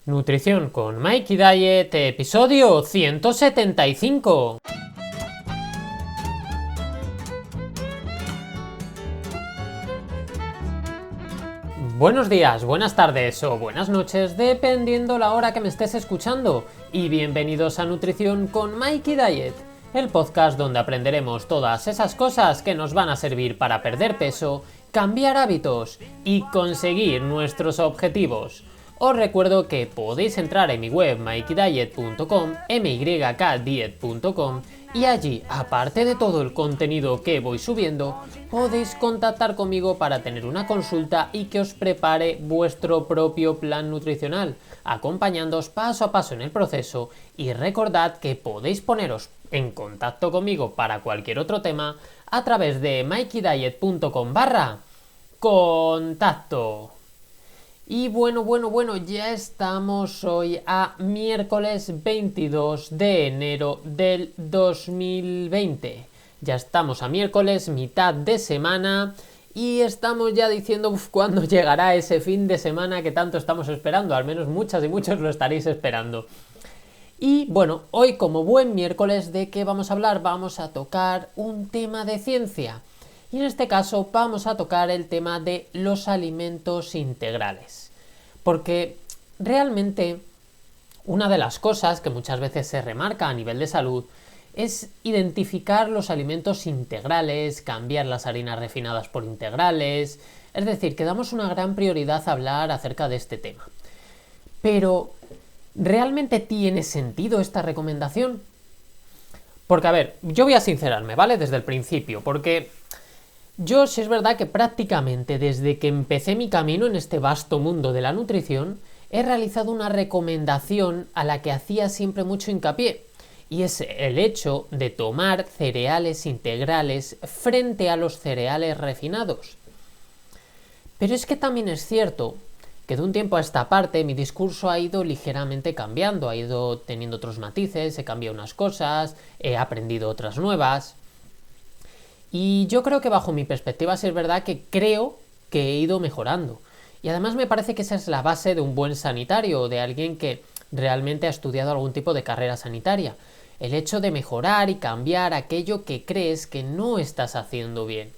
Nutrición con Mikey Diet, episodio 175. Buenos días, buenas tardes o buenas noches, dependiendo la hora que me estés escuchando. Y bienvenidos a Nutrición con Mikey Diet, el podcast donde aprenderemos todas esas cosas que nos van a servir para perder peso, cambiar hábitos y conseguir nuestros objetivos. Os recuerdo que podéis entrar en mi web mikeydiet.com, mykdiet.com, y allí, aparte de todo el contenido que voy subiendo, podéis contactar conmigo para tener una consulta y que os prepare vuestro propio plan nutricional, acompañándoos paso a paso en el proceso. Y recordad que podéis poneros en contacto conmigo para cualquier otro tema a través de mikeydiet.com/contacto. Y bueno, ya estamos hoy a miércoles 22 de enero del 2020. Ya estamos a miércoles, mitad de semana, y estamos ya diciendo cuándo llegará ese fin de semana que tanto estamos esperando. Al menos muchas y muchos lo estaréis esperando. Y bueno, hoy como buen miércoles, ¿de qué vamos a hablar? Vamos a tocar un tema de ciencia. Y en este caso vamos a tocar el tema de los alimentos integrales. Porque realmente una de las cosas que muchas veces se remarca a nivel de salud es identificar los alimentos integrales, cambiar las harinas refinadas por integrales. Es decir, que damos una gran prioridad a hablar acerca de este tema. Pero, ¿realmente tiene sentido esta recomendación? Porque, a ver, yo voy a sincerarme, ¿vale? Desde el principio, porque yo sí es verdad que prácticamente desde que empecé mi camino en este vasto mundo de la nutrición, he realizado una recomendación a la que hacía siempre mucho hincapié, y es el hecho de tomar cereales integrales frente a los cereales refinados. Pero es que también es cierto que de un tiempo a esta parte mi discurso ha ido ligeramente cambiando, ha ido teniendo otros matices, he cambiado unas cosas, he aprendido otras nuevas. Y yo creo que bajo mi perspectiva sí es verdad que creo que he ido mejorando. Y además me parece que esa es la base de un buen sanitario o de alguien que realmente ha estudiado algún tipo de carrera sanitaria. El hecho de mejorar y cambiar aquello que crees que no estás haciendo bien.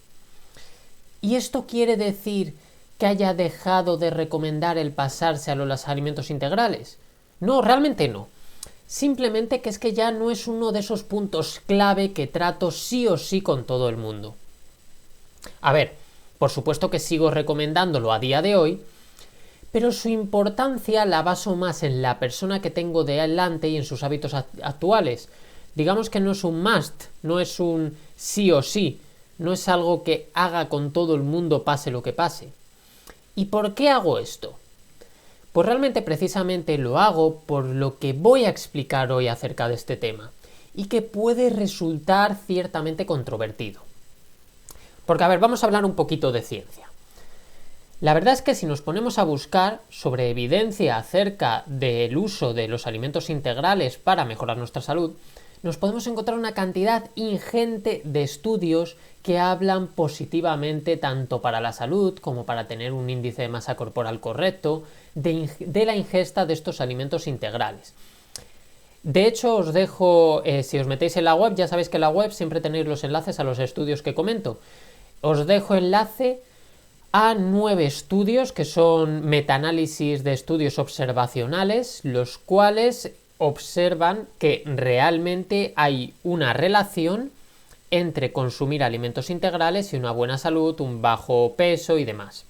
¿Y esto quiere decir que haya dejado de recomendar el pasarse a los alimentos integrales? No, realmente no. Simplemente que es que ya no es uno de esos puntos clave que trato sí o sí con todo el mundo. A ver, por supuesto que sigo recomendándolo a día de hoy, pero su importancia la baso más en la persona que tengo delante y en sus hábitos actuales. Digamos que no es un must, no es un sí o sí, no es algo que haga con todo el mundo pase lo que pase. ¿Y por qué hago esto? Pues realmente precisamente lo hago por lo que voy a explicar hoy acerca de este tema, y que puede resultar ciertamente controvertido. Porque, a ver, vamos a hablar un poquito de ciencia. La verdad es que si nos ponemos a buscar sobre evidencia acerca del uso de los alimentos integrales para mejorar nuestra salud, nos podemos encontrar una cantidad ingente de estudios que hablan positivamente tanto para la salud como para tener un índice de masa corporal correcto de la ingesta de estos alimentos integrales. De hecho, os dejo, si os metéis en la web, ya sabéis que en la web siempre tenéis los enlaces a los estudios que comento. Os dejo enlace a 9 estudios que son metaanálisis de estudios observacionales, los cuales observan que realmente hay una relación entre consumir alimentos integrales y una buena salud, un bajo peso y demás.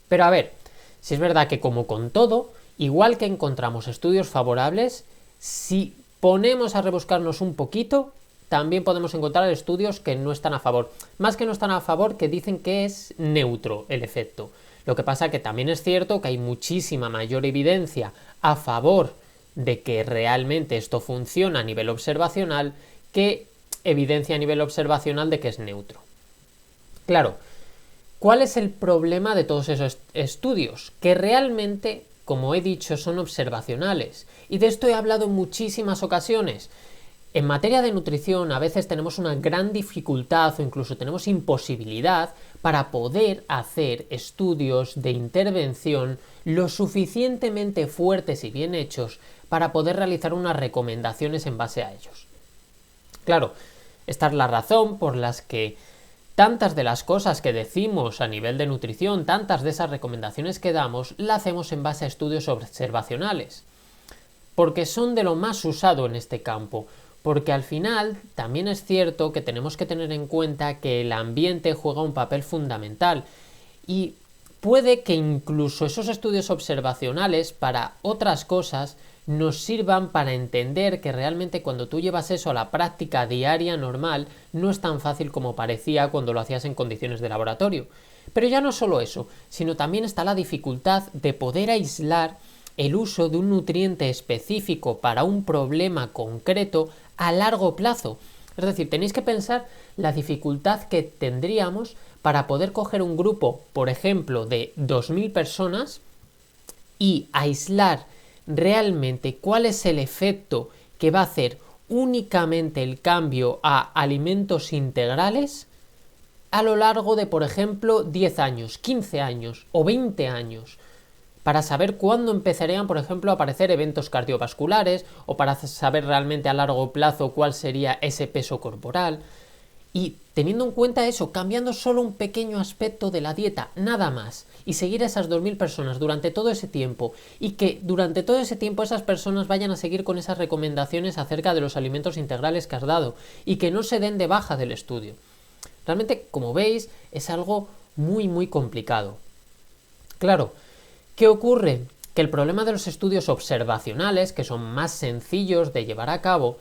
Pero a ver, si es verdad que como con todo, igual que encontramos estudios favorables, si ponemos a rebuscarnos un poquito, también podemos encontrar estudios que no están a favor. Más que no están a favor, que dicen que es neutro el efecto. Lo que pasa que también es cierto que hay muchísima mayor evidencia a favor de que realmente esto funciona a nivel observacional que evidencia a nivel observacional de que es neutro. Claro, ¿cuál es el problema de todos esos estudios? Que realmente, como he dicho, son observacionales. Y de esto he hablado en muchísimas ocasiones. En materia de nutrición a veces tenemos una gran dificultad o incluso tenemos imposibilidad para poder hacer estudios de intervención lo suficientemente fuertes y bien hechos para poder realizar unas recomendaciones en base a ellos. Claro, esta es la razón por la que tantas de las cosas que decimos a nivel de nutrición, tantas de esas recomendaciones que damos, las hacemos en base a estudios observacionales, porque son de lo más usado en este campo. Porque al final también es cierto que tenemos que tener en cuenta que el ambiente juega un papel fundamental y puede que incluso esos estudios observacionales para otras cosas nos sirvan para entender que realmente cuando tú llevas eso a la práctica diaria normal no es tan fácil como parecía cuando lo hacías en condiciones de laboratorio. Pero ya no solo eso, sino también está la dificultad de poder aislar el uso de un nutriente específico para un problema concreto a largo plazo. Es decir, tenéis que pensar la dificultad que tendríamos para poder coger un grupo, por ejemplo, de 2000 personas y aislar realmente cuál es el efecto que va a hacer únicamente el cambio a alimentos integrales a lo largo de, por ejemplo, 10 años, 15 años o 20 años. Para saber cuándo empezarían, por ejemplo, a aparecer eventos cardiovasculares o para saber realmente a largo plazo cuál sería ese peso corporal. Y teniendo en cuenta eso, cambiando solo un pequeño aspecto de la dieta, nada más, y seguir a esas 2000 personas durante todo ese tiempo y que durante todo ese tiempo esas personas vayan a seguir con esas recomendaciones acerca de los alimentos integrales que has dado y que no se den de baja del estudio. Realmente, como veis, es algo muy complicado. Claro, ¿qué ocurre? Que el problema de los estudios observacionales, que son más sencillos de llevar a cabo,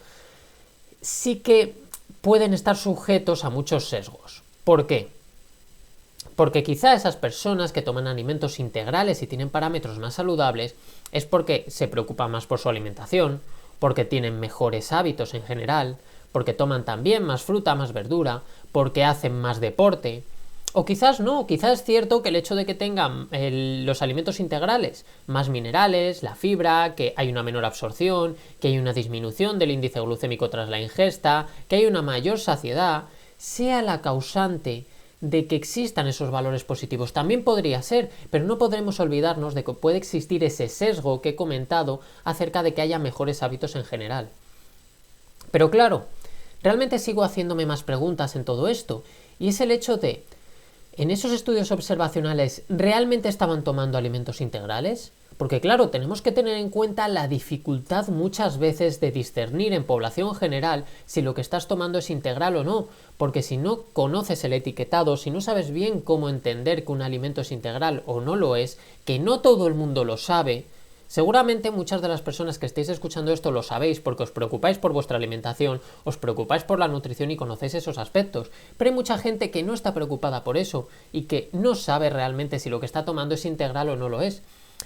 sí que pueden estar sujetos a muchos sesgos. ¿Por qué? Porque quizá esas personas que toman alimentos integrales y tienen parámetros más saludables es porque se preocupan más por su alimentación, porque tienen mejores hábitos en general, porque toman también más fruta, más verdura, porque hacen más deporte. O quizás no, quizás es cierto que el hecho de que tengan los alimentos integrales más minerales, la fibra, que hay una menor absorción, que hay una disminución del índice glucémico tras la ingesta, que hay una mayor saciedad, sea la causante de que existan esos valores positivos. También podría ser, pero no podremos olvidarnos de que puede existir ese sesgo que he comentado acerca de que haya mejores hábitos en general. Pero claro, realmente sigo haciéndome más preguntas en todo esto, y es el hecho de ¿en esos estudios observacionales realmente estaban tomando alimentos integrales? Porque claro, tenemos que tener en cuenta la dificultad muchas veces de discernir en población general si lo que estás tomando es integral o no, porque si no conoces el etiquetado, si no sabes bien cómo entender que un alimento es integral o no lo es, que no todo el mundo lo sabe, seguramente muchas de las personas que estéis escuchando esto lo sabéis porque os preocupáis por vuestra alimentación, os preocupáis por la nutrición y conocéis esos aspectos, pero hay mucha gente que no está preocupada por eso y que no sabe realmente si lo que está tomando es integral o no lo es.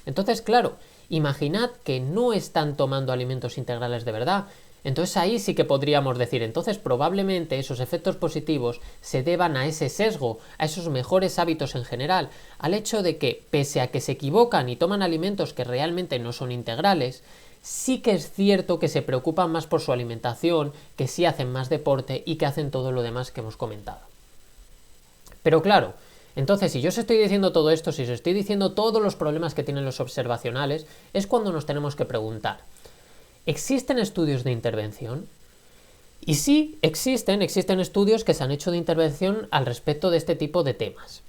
Entonces, claro, imaginad que no están tomando alimentos integrales de verdad. Entonces ahí sí que podríamos decir, entonces probablemente esos efectos positivos se deban a ese sesgo, a esos mejores hábitos en general, al hecho de que, pese a que se equivocan y toman alimentos que realmente no son integrales, sí que es cierto que se preocupan más por su alimentación, que sí hacen más deporte y que hacen todo lo demás que hemos comentado. Pero claro, entonces si yo os estoy diciendo todo esto, si os estoy diciendo todos los problemas que tienen los observacionales, es cuando nos tenemos que preguntar, ¿existen estudios de intervención? Y sí, existen estudios que se han hecho de intervención al respecto de este tipo de temas.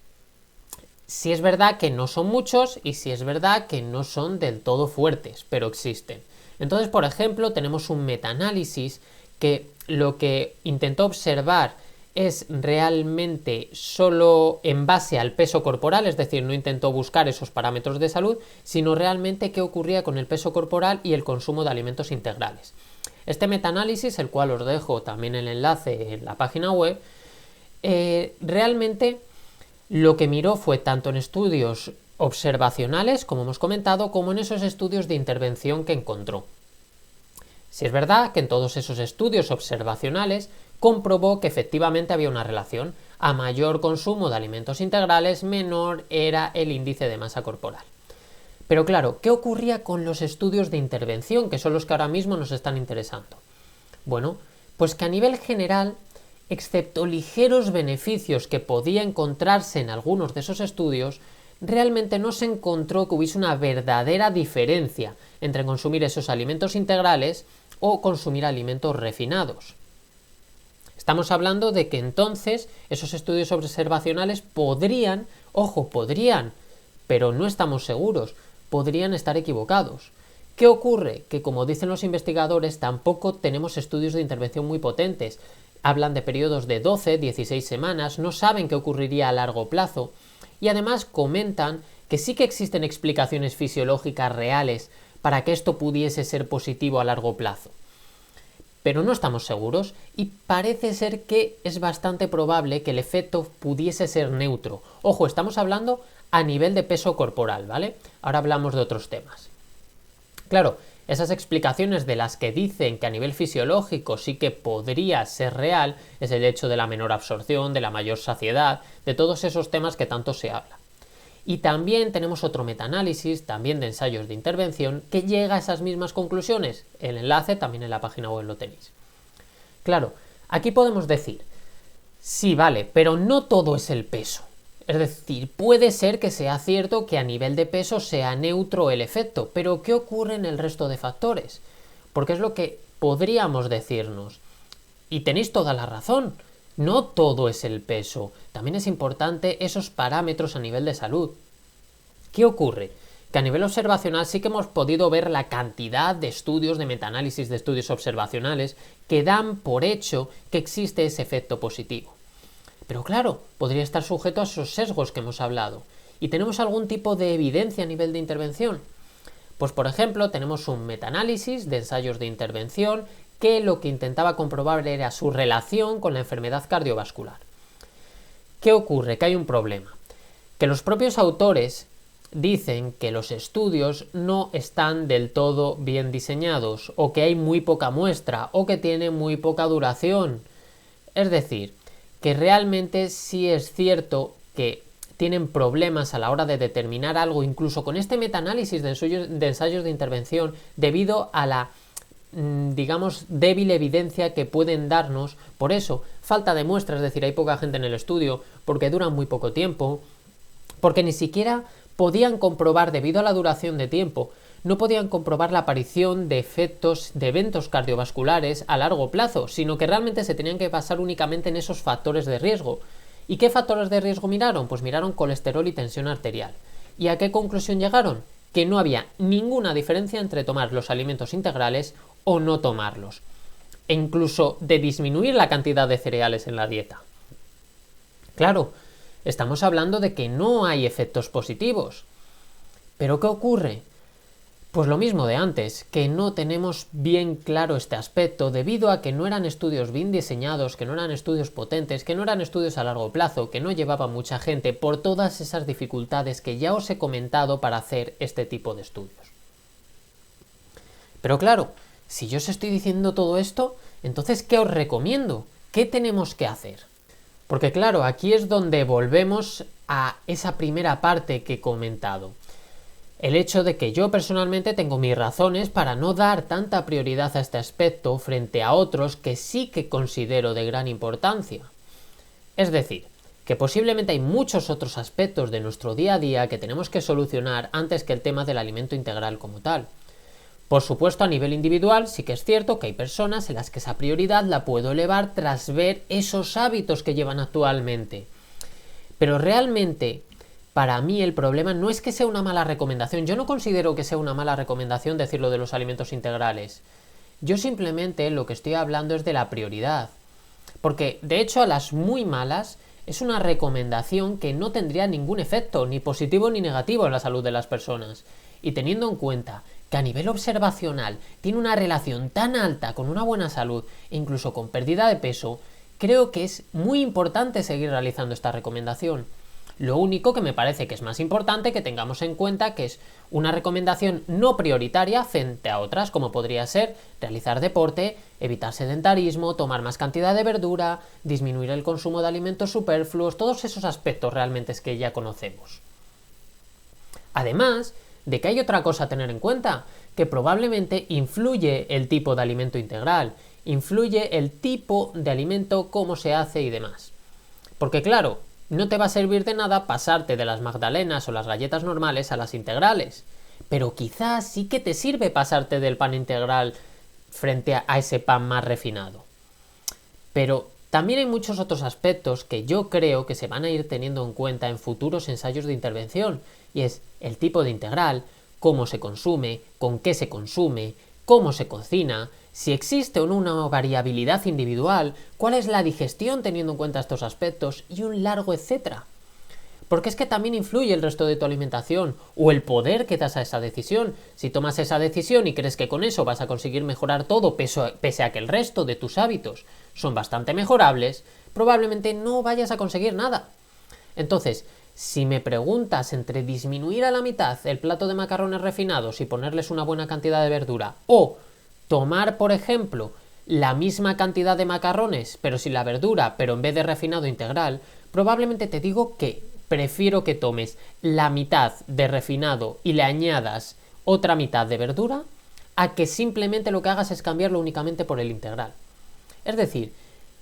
Sí es verdad que no son muchos y sí es verdad que no son del todo fuertes, pero existen. Entonces, por ejemplo, tenemos un metaanálisis que lo que intentó observar es realmente solo en base al peso corporal, es decir, no intentó buscar esos parámetros de salud, sino realmente qué ocurría con el peso corporal y el consumo de alimentos integrales. Este metaanálisis, el cual os dejo también el enlace en la página web, realmente lo que miró fue tanto en estudios observacionales, como hemos comentado, como en esos estudios de intervención que encontró. Si es verdad que en todos esos estudios observacionales comprobó que efectivamente había una relación. A mayor consumo de alimentos integrales, menor era el índice de masa corporal. Pero claro, ¿qué ocurría con los estudios de intervención, que son los que ahora mismo nos están interesando? Bueno, pues que a nivel general, excepto ligeros beneficios que podía encontrarse en algunos de esos estudios, realmente no se encontró que hubiese una verdadera diferencia entre consumir esos alimentos integrales o consumir alimentos refinados. Estamos hablando de que entonces esos estudios observacionales podrían, ojo, podrían, pero no estamos seguros, podrían estar equivocados. ¿Qué ocurre? Que como dicen los investigadores, tampoco tenemos estudios de intervención muy potentes. Hablan de periodos de 12, 16 semanas, no saben qué ocurriría a largo plazo. Y además comentan que sí que existen explicaciones fisiológicas reales para que esto pudiese ser positivo a largo plazo. Pero no estamos seguros y parece ser que es bastante probable que el efecto pudiese ser neutro. Ojo, estamos hablando a nivel de peso corporal, ¿vale? Ahora hablamos de otros temas. Claro, esas explicaciones de las que dicen que a nivel fisiológico sí que podría ser real es el hecho de la menor absorción, de la mayor saciedad, de todos esos temas que tanto se habla. Y también tenemos otro metaanálisis, también de ensayos de intervención, que llega a esas mismas conclusiones. El enlace también en la página web lo tenéis. Claro, aquí podemos decir, sí, vale, pero no todo es el peso. Es decir, puede ser que sea cierto que a nivel de peso sea neutro el efecto, pero ¿qué ocurre en el resto de factores? Porque es lo que podríamos decirnos. Y tenéis toda la razón. No todo es el peso, también es importante esos parámetros a nivel de salud. ¿Qué ocurre? Que a nivel observacional sí que hemos podido ver la cantidad de estudios, de metaanálisis de estudios observacionales que dan por hecho que existe ese efecto positivo. Pero claro, podría estar sujeto a esos sesgos que hemos hablado. ¿Y tenemos algún tipo de evidencia a nivel de intervención? Pues por ejemplo, tenemos un metaanálisis de ensayos de intervención que lo que intentaba comprobar era su relación con la enfermedad cardiovascular. ¿Qué ocurre? Que hay un problema. Que los propios autores dicen que los estudios no están del todo bien diseñados, o que hay muy poca muestra, o que tienen muy poca duración. Es decir, que realmente sí es cierto que tienen problemas a la hora de determinar algo, incluso con este metaanálisis de ensayos de intervención, debido a la digamos, débil evidencia que pueden darnos. Por eso, falta de muestras, es decir, hay poca gente en el estudio, porque duran muy poco tiempo, porque ni siquiera podían comprobar, debido a la duración de tiempo, no podían comprobar la aparición de efectos de eventos cardiovasculares a largo plazo, sino que realmente se tenían que basar únicamente en esos factores de riesgo. ¿Y qué factores de riesgo miraron? Pues miraron colesterol y tensión arterial. ¿Y a qué conclusión llegaron? Que no había ninguna diferencia entre tomar los alimentos integrales o no tomarlos, e incluso de disminuir la cantidad de cereales en la dieta. Claro, estamos hablando de que no hay efectos positivos. ¿Pero qué ocurre? Pues lo mismo de antes, que no tenemos bien claro este aspecto debido a que no eran estudios bien diseñados, que no eran estudios potentes, que no eran estudios a largo plazo, que no llevaba mucha gente por todas esas dificultades que ya os he comentado para hacer este tipo de estudios. Pero claro, si yo os estoy diciendo todo esto, entonces ¿qué os recomiendo? ¿Qué tenemos que hacer? Porque claro, aquí es donde volvemos a esa primera parte que he comentado. El hecho de que yo personalmente tengo mis razones para no dar tanta prioridad a este aspecto frente a otros que sí que considero de gran importancia. Es decir, que posiblemente hay muchos otros aspectos de nuestro día a día que tenemos que solucionar antes que el tema del alimento integral como tal. Por supuesto, a nivel individual sí que es cierto que hay personas en las que esa prioridad la puedo elevar tras ver esos hábitos que llevan actualmente. Pero realmente, para mí el problema no es que sea una mala recomendación. Yo no considero que sea una mala recomendación decir lo de los alimentos integrales. Yo simplemente lo que estoy hablando es de la prioridad. Porque, de hecho, a las muy malas es una recomendación que no tendría ningún efecto, ni positivo ni negativo en la salud de las personas. Y teniendo en cuenta que a nivel observacional tiene una relación tan alta con una buena salud e incluso con pérdida de peso, creo que es muy importante seguir realizando esta recomendación. Lo único que me parece que es más importante que tengamos en cuenta que es una recomendación no prioritaria frente a otras, como podría ser realizar deporte, evitar sedentarismo, tomar más cantidad de verdura, disminuir el consumo de alimentos superfluos, todos esos aspectos realmente es que ya conocemos. Además de que hay otra cosa a tener en cuenta, que probablemente influye el tipo de alimento integral, influye el tipo de alimento, cómo se hace y demás. Porque claro, no te va a servir de nada pasarte de las magdalenas o las galletas normales a las integrales, pero quizás sí que te sirve pasarte del pan integral frente a ese pan más refinado. Pero también hay muchos otros aspectos que yo creo que se van a ir teniendo en cuenta en futuros ensayos de intervención, y es el tipo de integral, cómo se consume, con qué se consume, cómo se cocina, si existe o no una variabilidad individual, cuál es la digestión teniendo en cuenta estos aspectos y un largo etcétera. Porque es que también influye el resto de tu alimentación o el poder que das a esa decisión. Si tomas esa decisión y crees que con eso vas a conseguir mejorar todo pese a que el resto de tus hábitos son bastante mejorables, probablemente no vayas a conseguir nada. Entonces, si me preguntas entre disminuir a la mitad el plato de macarrones refinados y ponerles una buena cantidad de verdura, o tomar, por ejemplo, la misma cantidad de macarrones pero sin la verdura, pero en vez de refinado integral, probablemente te digo que prefiero que tomes la mitad de refinado y le añadas otra mitad de verdura a que simplemente lo que hagas es cambiarlo únicamente por el integral. Es decir,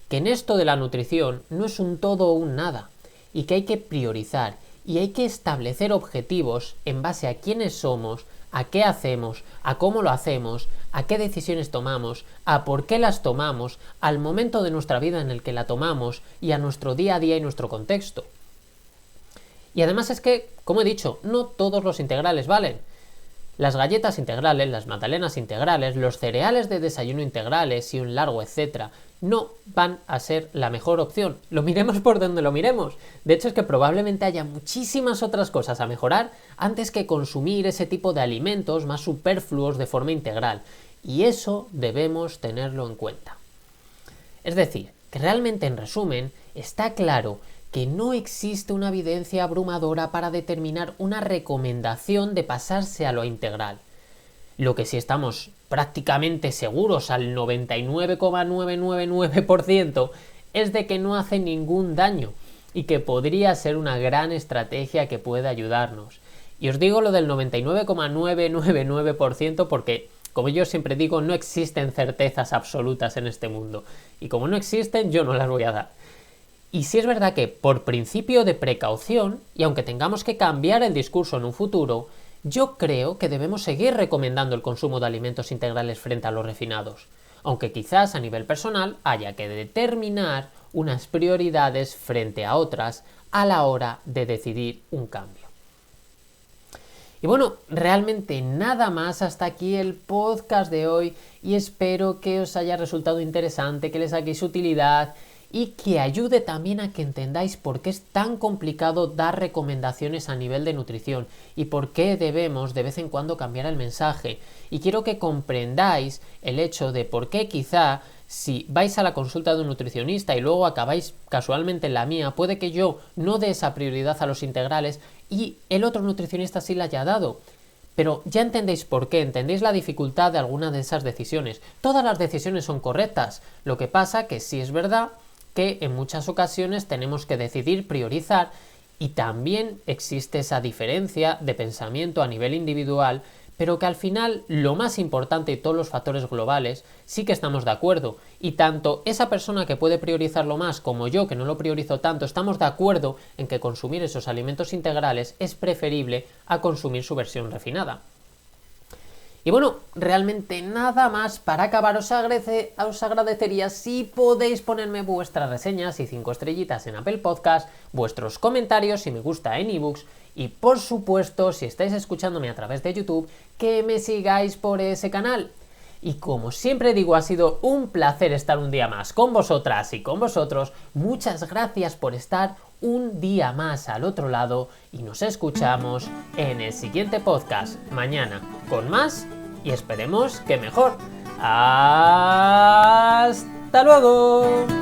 que en esto de la nutrición no es un todo o un nada, y que hay que priorizar y hay que establecer objetivos en base a quiénes somos, a qué hacemos, a cómo lo hacemos, a qué decisiones tomamos, a por qué las tomamos, al momento de nuestra vida en el que la tomamos y a nuestro día a día y nuestro contexto. Y además es que, como he dicho, no todos los integrales valen. Las galletas integrales, las magdalenas integrales, los cereales de desayuno integrales y un largo etcétera no van a ser la mejor opción. Lo miremos por donde lo miremos. De hecho es que probablemente haya muchísimas otras cosas a mejorar antes que consumir ese tipo de alimentos más superfluos de forma integral. Y eso debemos tenerlo en cuenta. Es decir, que realmente en resumen está claro que no existe una evidencia abrumadora para determinar una recomendación de pasarse a lo integral. Lo que sí estamos prácticamente seguros al 99,999% es de que no hace ningún daño y que podría ser una gran estrategia que puede ayudarnos. Y os digo lo del 99,999% porque, como yo siempre digo, no existen certezas absolutas en este mundo. Y como no existen, yo no las voy a dar. Y sí es verdad que, por principio de precaución, y aunque tengamos que cambiar el discurso en un futuro, yo creo que debemos seguir recomendando el consumo de alimentos integrales frente a los refinados, aunque quizás a nivel personal haya que determinar unas prioridades frente a otras a la hora de decidir un cambio. Y bueno, realmente nada más, hasta aquí el podcast de hoy y espero que os haya resultado interesante, que le saquéis utilidad y que ayude también a que entendáis por qué es tan complicado dar recomendaciones a nivel de nutrición y por qué debemos de vez en cuando cambiar el mensaje. Y quiero que comprendáis el hecho de por qué quizá si vais a la consulta de un nutricionista y luego acabáis casualmente en la mía, puede que yo no dé esa prioridad a los integrales y el otro nutricionista sí la haya dado. Pero ya entendéis por qué, entendéis la dificultad de alguna de esas decisiones. Todas las decisiones son correctas, lo que pasa que sí es verdad que en muchas ocasiones tenemos que decidir priorizar y también existe esa diferencia de pensamiento a nivel individual, pero que al final lo más importante y todos los factores globales sí que estamos de acuerdo y tanto esa persona que puede priorizarlo más como yo que no lo priorizo tanto estamos de acuerdo en que consumir esos alimentos integrales es preferible a consumir su versión refinada. Y bueno, realmente nada más. Para acabar os agradecería si podéis ponerme vuestras reseñas y 5 estrellitas en Apple Podcast, vuestros comentarios si me gusta en ebooks y por supuesto si estáis escuchándome a través de YouTube que me sigáis por ese canal. Y como siempre digo, ha sido un placer estar un día más con vosotras y con vosotros. Muchas gracias por estar un día más al otro lado y nos escuchamos en el siguiente podcast mañana con más y esperemos que mejor. ¡Hasta luego!